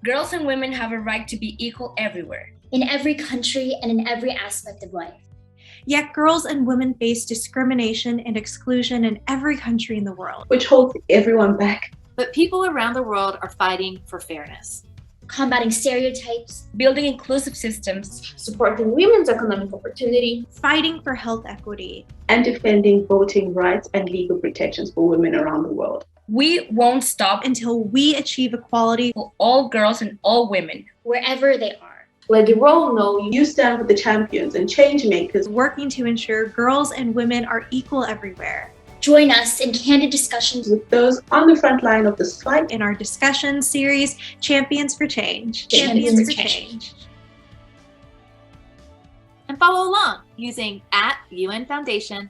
Girls and women have a right to be equal everywhere. In every country and in every aspect of life. Yet girls and women face discrimination and exclusion in every country in the world, which holds everyone back. But people around the world are fighting for fairness. Combating stereotypes, building inclusive systems, supporting women's economic opportunity, fighting for health equity, and defending voting rights and legal protections for women around the world. We won't stop until we achieve equality for all girls and all women, wherever they are. Let the world know you stand with the champions and change makers working to ensure girls and women are equal everywhere. Join us in candid discussions with those on the front line of this fight in our discussion series, Champions for Change. Champions for Change. And follow along using @UN Foundation,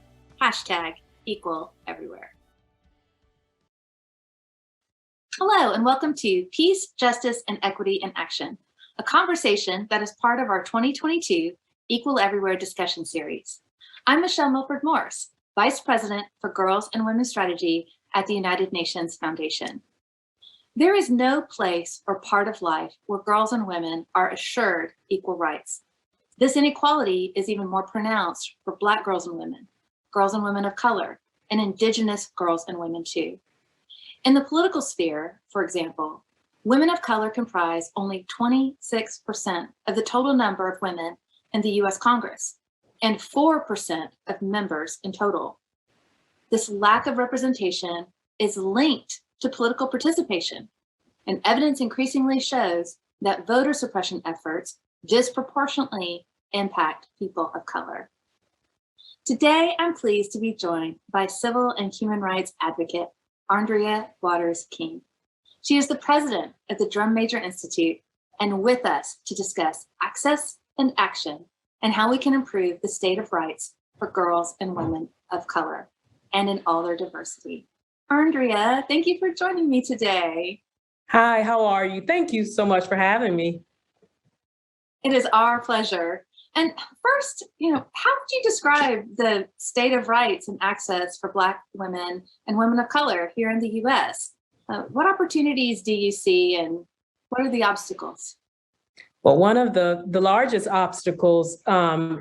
#Equal Everywhere. Hello, and welcome to Peace, Justice, and Equity in Action, a conversation that is part of our 2022 Equal Everywhere discussion series. I'm Michelle Milford Morse, Vice President for Girls and Women's Strategy at the United Nations Foundation. There is no place or part of life where girls and women are assured equal rights. This inequality is even more pronounced for Black girls and women of color, and Indigenous girls and women too. In the political sphere, for example, women of color comprise only 26% of the total number of women in the US Congress, and 4% of members in total. This lack of representation is linked to political participation, and evidence increasingly shows that voter suppression efforts disproportionately impact people of color. Today, I'm pleased to be joined by civil and human rights advocate, Arndrea Waters King. She is the president of the Drum Major Institute and with us to discuss access and action and how we can improve the state of rights for girls and women of color and in all their diversity. Arndrea, thank you for joining me today. Hi, how are you? Thank you so much for having me. It is our pleasure. And first, how would you describe the state of rights and access for Black women and women of color here in the US? What opportunities do you see and what are the obstacles? Well, one of the largest obstacles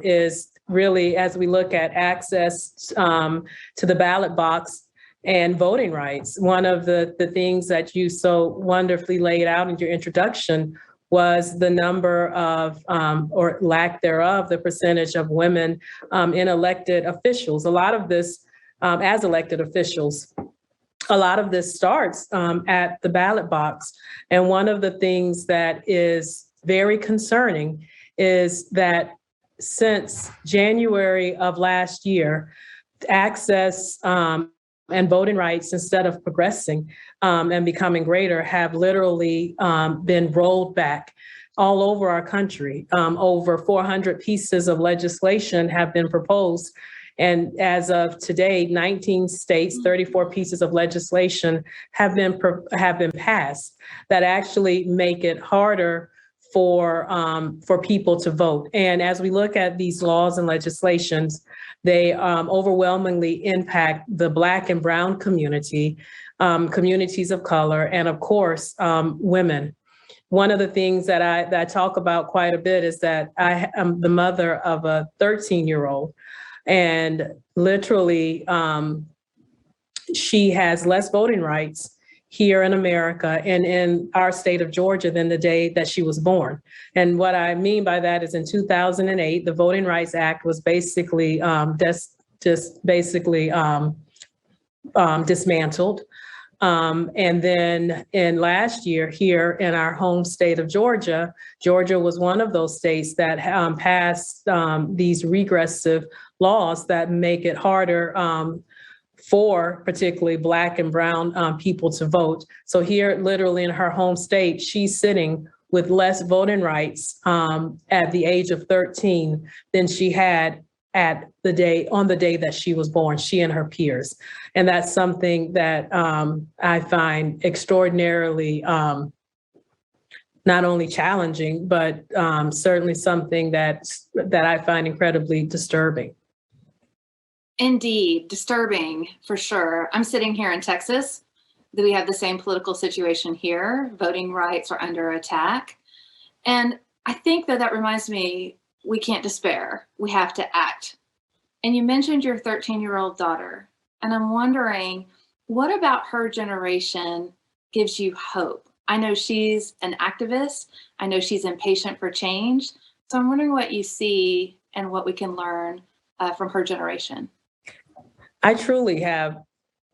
is really as we look at access to the ballot box and voting rights. One of the things that you so wonderfully laid out in your introduction was the number of, or lack thereof, the percentage of women in elected officials. A lot of this, as elected officials, a lot of this starts at the ballot box. And one of the things that is very concerning is that since January of last year, access and voting rights, instead of progressing and becoming greater, have literally been rolled back all over our country. Over 400 pieces of legislation have been proposed. And as of today, 19 states, 34 pieces of legislation have been passed that actually make it harder for people to vote. And as we look at these laws and legislations, they overwhelmingly impact the Black and Brown community, communities of color, and of course, women. One of the things that I talk about quite a bit is that I am the mother of a 13-year-old, and literally she has less voting rights here in America and in our state of Georgia than the day that she was born. And what I mean by that is in 2008, the Voting Rights Act was basically dismantled. And then in last year here in our home state of Georgia, Georgia was one of those states that passed these regressive laws that make it harder for particularly Black and Brown people to vote. So here, literally in her home state, she's sitting with less voting rights at the age of 13 than she had on the day that she was born, she and her peers. And that's something that I find extraordinarily not only challenging, but certainly something that I find incredibly disturbing. Indeed, disturbing for sure. I'm sitting here in Texas, that we have the same political situation here. Voting rights are under attack. And I think that reminds me, we can't despair. We have to act. And you mentioned your 13-year-old daughter. And I'm wondering, what about her generation gives you hope? I know she's an activist. I know she's impatient for change. So I'm wondering what you see and what we can learn from her generation. I truly have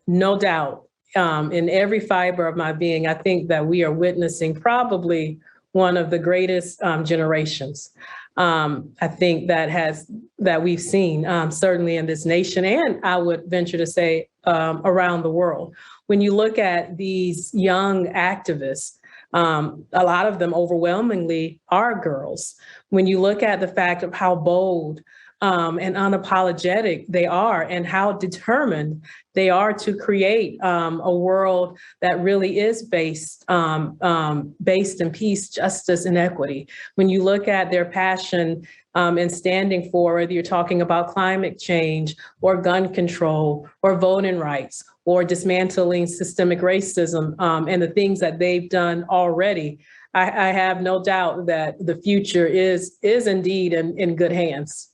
no doubt in every fiber of my being. I think that we are witnessing probably one of the greatest generations. I think that we've seen certainly in this nation, and I would venture to say around the world. When you look at these young activists, a lot of them overwhelmingly are girls. When you look at the fact of how bold and unapologetic they are, and how determined they are to create a world that really is based in peace, justice, and equity. When you look at their passion and standing for, whether you're talking about climate change or gun control or voting rights or dismantling systemic racism and the things that they've done already, I have no doubt that the future is indeed in good hands.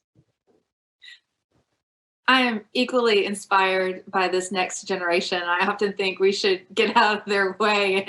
I am equally inspired by this next generation. I often think we should get out of their way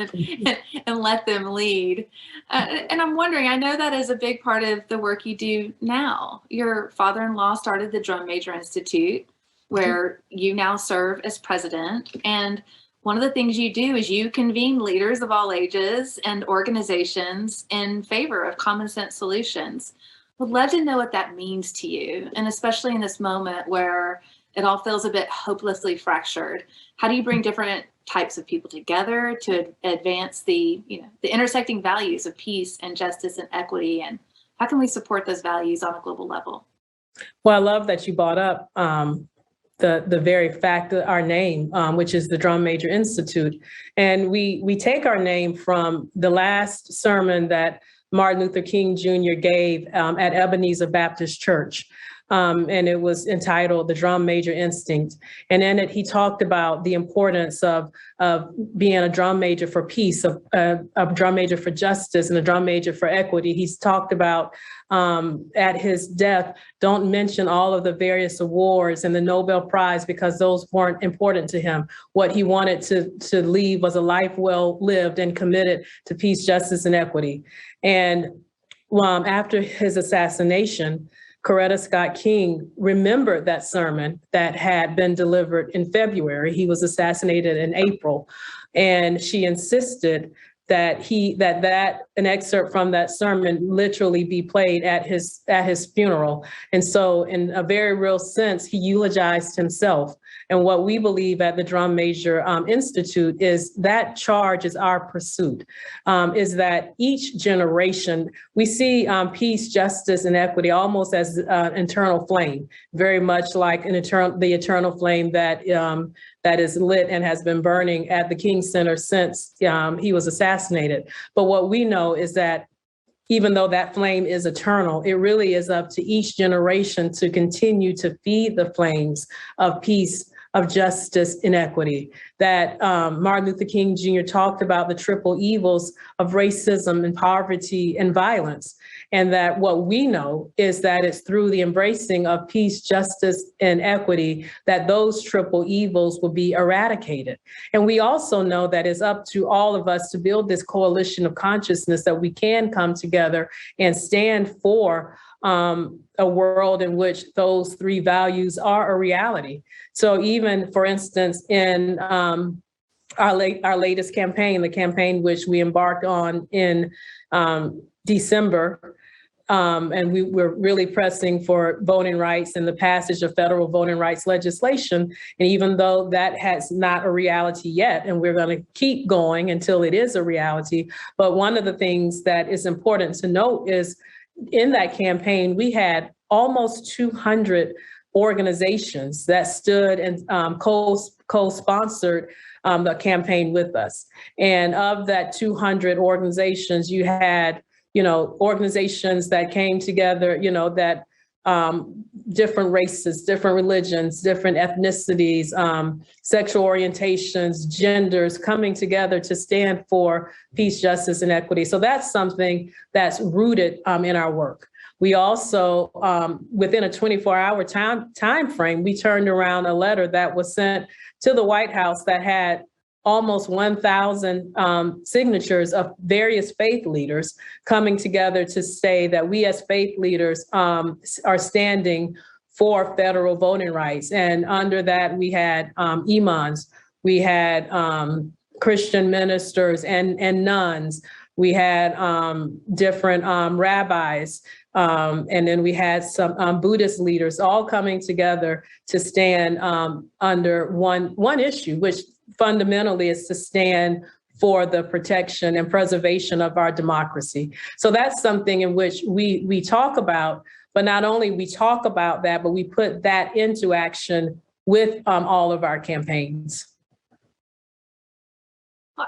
and let them lead. And I'm wondering, I know that is a big part of the work you do now. Your father-in-law started the Drum Major Institute, where you now serve as president. And one of the things you do is you convene leaders of all ages and organizations in favor of common sense solutions. Would love to know what that means to you, and especially in this moment where it all feels a bit hopelessly fractured. How do you bring different types of people together to advance the intersecting values of peace and justice and equity, and how can we support those values on a global level? Well, I love that you brought up the very fact that our name, which is the Drum Major Institute, and we take our name from the last sermon that Martin Luther King Jr. gave at Ebenezer Baptist Church. And it was entitled The Drum Major Instinct. And in it, he talked about the importance of being a drum major for peace, a drum major for justice, and a drum major for equity. He's talked about at his death, don't mention all of the various awards and the Nobel Prize because those weren't important to him. What he wanted to leave was a life well lived and committed to peace, justice, and equity. And after his assassination, Coretta Scott King remembered that sermon that had been delivered in February. He was assassinated in April, and she insisted that an excerpt from that sermon literally be played at his funeral. And so in a very real sense, he eulogized himself. And what we believe at the Drum Major Institute is that charge is our pursuit, is that each generation, we see peace, justice, and equity almost as an eternal flame, very much like the eternal flame that is lit and has been burning at the King Center since he was assassinated. But what we know is that even though that flame is eternal, it really is up to each generation to continue to feed the flames of peace, of justice, and equity. That Martin Luther King Jr. talked about the triple evils of racism and poverty and violence. And that what we know is that it's through the embracing of peace, justice, and equity that those triple evils will be eradicated. And we also know that it's up to all of us to build this coalition of consciousness that we can come together and stand for a world in which those three values are a reality. So even, for instance, in our latest campaign, the campaign which we embarked on in December, and we were really pressing for voting rights and the passage of federal voting rights legislation. And even though that has not a reality yet, and we're going to keep going until it is a reality, but one of the things that is important to note is in that campaign, we had almost 200 organizations that stood and co-sponsored the campaign with us. And of that 200 organizations, you had organizations that came together, that different races, different religions, different ethnicities, sexual orientations, genders coming together to stand for peace, justice, and equity. So that's something that's rooted in our work. We also, within a 24-hour time frame, we turned around a letter that was sent to the White House that had almost 1,000 signatures of various faith leaders coming together to say that we as faith leaders are standing for federal voting rights. And under that, we had imams, we had Christian ministers and nuns, we had different rabbis, and then we had some Buddhist leaders all coming together to stand under one issue, which fundamentally is to stand for the protection and preservation of our democracy. So that's something in which we talk about, but not only we talk about that, but we put that into action with all of our campaigns.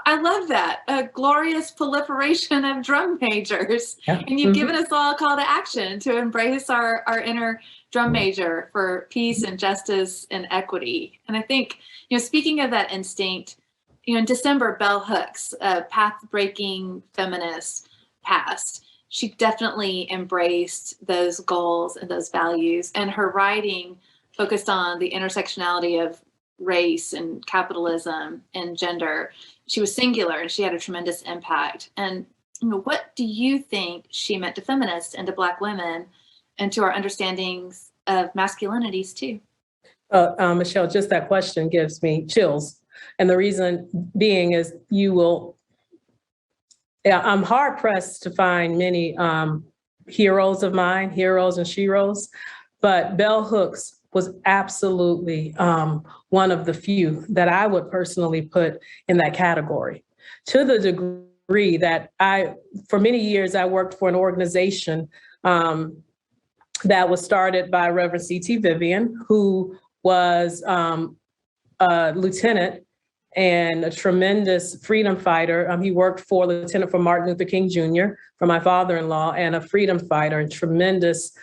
I love that, a glorious proliferation of drum majors. Yeah. And you've given us all a call to action to embrace our inner drum major for peace and justice and equity. And I think, speaking of that instinct, in December, Bell Hooks, a path-breaking feminist, passed. She definitely embraced those goals and those values, and her writing focused on the intersectionality of race and capitalism and gender. She was singular and she had a tremendous impact. And what do you think she meant to feminists and to Black women and to our understandings of masculinities too? Michelle, just that question gives me chills. And the reason being is I'm hard pressed to find many heroes of mine, heroes and sheroes, but Bell Hooks was absolutely one of the few that I would personally put in that category, to the degree that for many years, I worked for an organization that was started by Reverend C.T. Vivian, who was a lieutenant and a tremendous freedom fighter. He worked for Lieutenant for Martin Luther King Jr., for my father-in-law, and a freedom fighter, and tremendous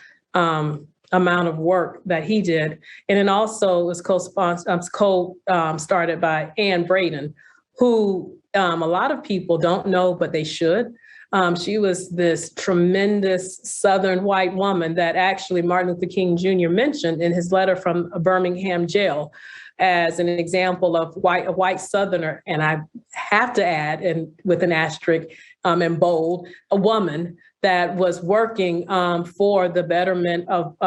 amount of work that he did. And then also was co-started by Ann Braden, who a lot of people don't know, but they should. She was this tremendous Southern white woman that actually Martin Luther King Jr. mentioned in his letter from a Birmingham jail as an example of a white Southerner. And I have to add, and with an asterisk in bold, a woman that was working for the betterment of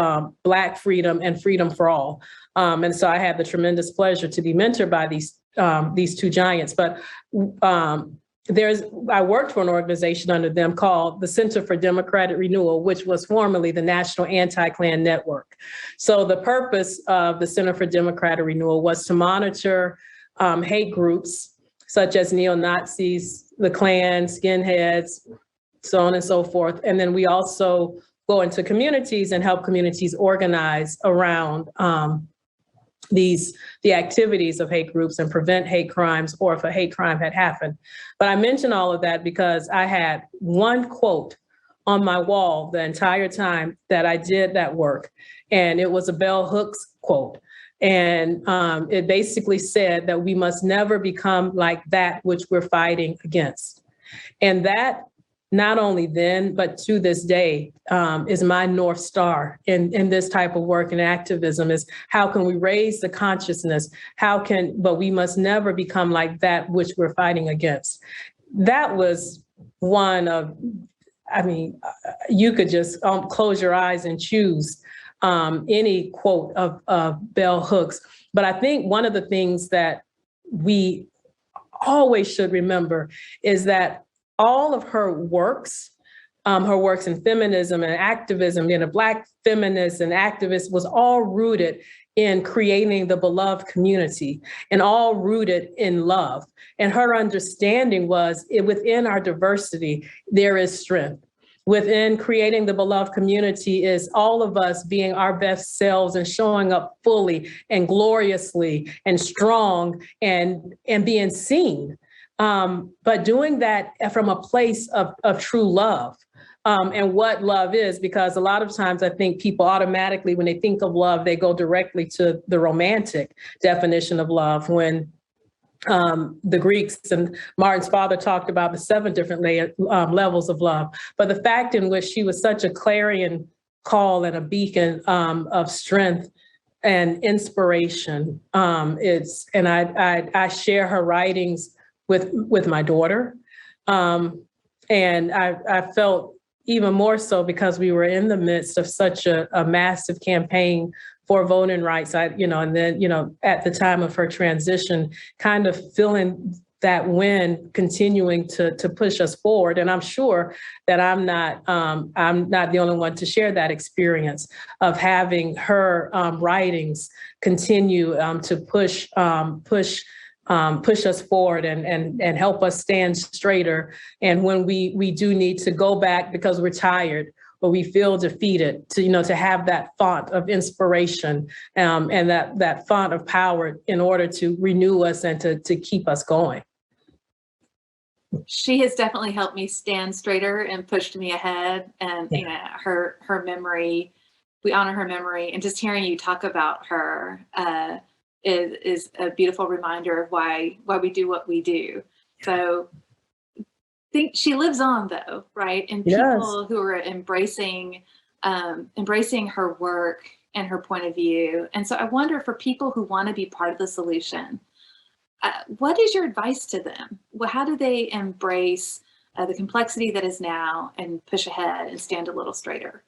Black freedom and freedom for all. And so I had the tremendous pleasure to be mentored by these two giants. But I worked for an organization under them called the Center for Democratic Renewal, which was formerly the National Anti-Klan Network. So the purpose of the Center for Democratic Renewal was to monitor hate groups such as neo-Nazis, the Klan, skinheads, so on and so forth. And then we also go into communities and help communities organize around the activities of hate groups and prevent hate crimes, or if a hate crime had happened. But I mention all of that because I had one quote on my wall the entire time that I did that work. And it was a Bell Hooks quote. And it basically said that we must never become like that which we're fighting against. And that, not only then, but to this day, is my North Star in this type of work and activism, is how can we raise the consciousness? But we must never become like that which we're fighting against. That was one of, you could just close your eyes and choose any quote of Bell Hooks. But I think one of the things that we always should remember is that all of her works in feminism and activism, being a Black feminist and activist, was all rooted in creating the beloved community and all rooted in love. And her understanding was within our diversity, there is strength. Within creating the beloved community is all of us being our best selves and showing up fully and gloriously and strong and being seen. but doing that from a place of true love. And what love is, because a lot of times I think people automatically, when they think of love, they go directly to the romantic definition of love, when the Greeks and Martin's father talked about the 7 different levels of love. But the fact in which she was such a clarion call and a beacon of strength and inspiration. I share her writings with my daughter. And I felt even more so because we were in the midst of such a massive campaign for voting rights. And then, at the time of her transition, kind of feeling that wind continuing to push us forward. And I'm sure that I'm not the only one to share that experience of having her writings continue to push us forward and help us stand straighter. And when we do need to go back because we're tired or we feel defeated, to have that font of inspiration and that font of power in order to renew us and to keep us going. She has definitely helped me stand straighter and pushed me ahead. And her memory, we honor her memory, and just hearing you talk about her is a beautiful reminder of why we do what we do. So think she lives on, though, right? And people who are embracing her work and her point of view. And so I wonder, for people who want to be part of the solution, what is your advice to them? Well, how do they embrace the complexity that is now and push ahead and stand a little straighter?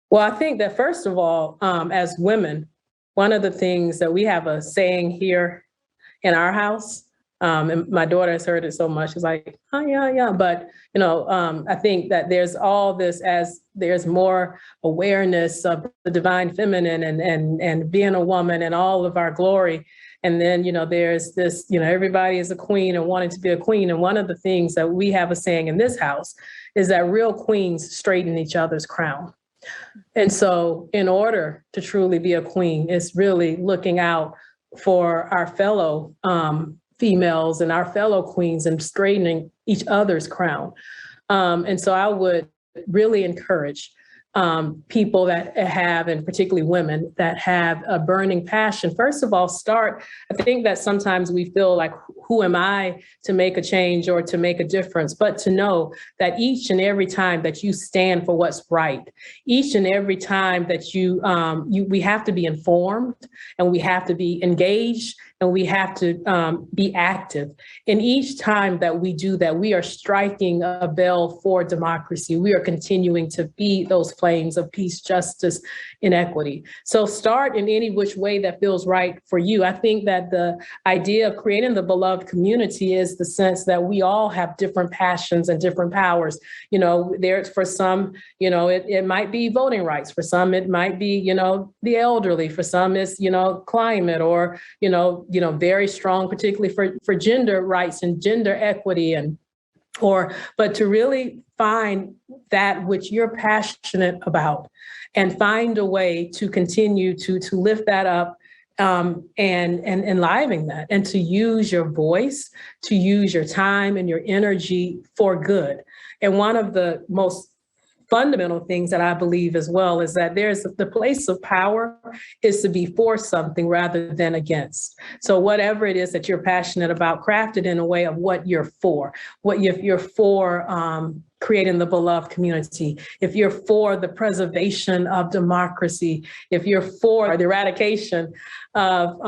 Well, I think that first of all, as women, one of the things that we have a saying here in our house, and my daughter has heard it so much, she's like, oh, yeah. But, I think that there's all this, as there's more awareness of the divine feminine and being a woman and all of our glory. And then, there's this, everybody is a queen and wanting to be a queen. And one of the things that we have a saying in this house is that real queens straighten each other's crown. And so in order to truly be a queen, it's really looking out for our fellow females and our fellow queens and straightening each other's crown. And so I would really encourage people that have, and particularly women that have a burning passion. First of all, I think that sometimes we feel like, who am I to make a change or to make a difference? But to know that each and every time that you stand for what's right, each and every time that we have to be informed and we have to be engaged and we have to be active. And each time that we do that, we are striking a bell for democracy. We are continuing to be those flames of peace, justice, and equity. So start in any which way that feels right for you. I think that the idea of creating the beloved community is the sense that we all have different passions and different powers. There's for some, it might be voting rights. For some, it might be, the elderly. For some, it's, climate or, very strong, particularly for gender rights and gender equity but to really find that which you're passionate about and find a way to continue to lift that up and enliven that, and to use your voice, to use your time and your energy for good. And one of the most fundamental things that I believe as well is that there's the place of power is to be for something rather than against. So whatever it is that you're passionate about, craft it in a way of what you're for. If you're for creating the beloved community, if you're for the preservation of democracy, if you're for the eradication of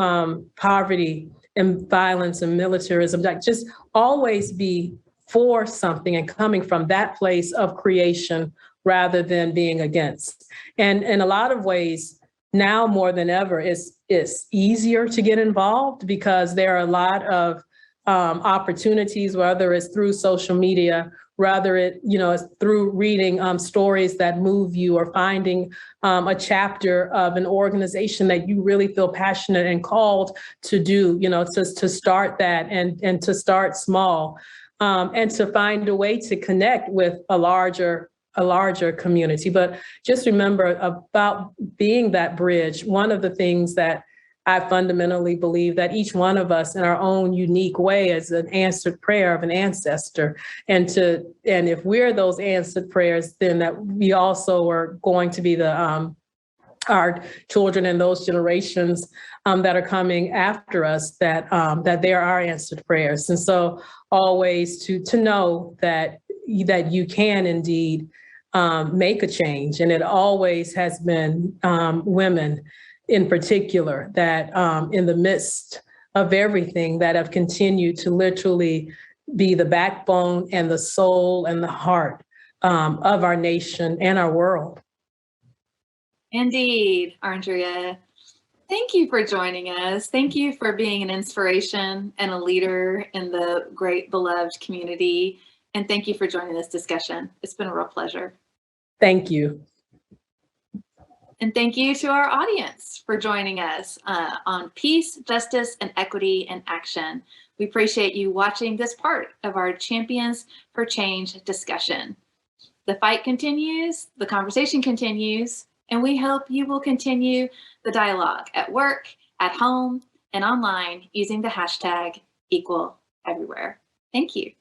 poverty and violence and militarism, like just always be for something and coming from that place of creation rather than being against. And in a lot of ways, now more than ever, it's easier to get involved because there are a lot of opportunities, whether it's through social media, whether it's through reading stories that move you or finding a chapter of an organization that you really feel passionate and called to do, to start that and to start small and to find a way to connect with a larger community. But just remember about being that bridge. One of the things that I fundamentally believe that each one of us in our own unique way is an answered prayer of an ancestor. And if we're those answered prayers, then that we also are going to be our children and those generations that are coming after us, that there are answered prayers. And so always to know that you can indeed make a change. And it always has been women in particular that in the midst of everything that have continued to literally be the backbone and the soul and the heart of our nation and our world. Indeed, Arndrea. Thank you for joining us. Thank you for being an inspiration and a leader in the great beloved community. And thank you for joining this discussion. It's been a real pleasure. Thank you. And thank you to our audience for joining us on Peace, Justice, and Equity in Action. We appreciate you watching this part of our Champions for Change discussion. The fight continues, the conversation continues, and we hope you will continue the dialogue at work, at home, and online using the hashtag #EqualEverywhere. Thank you.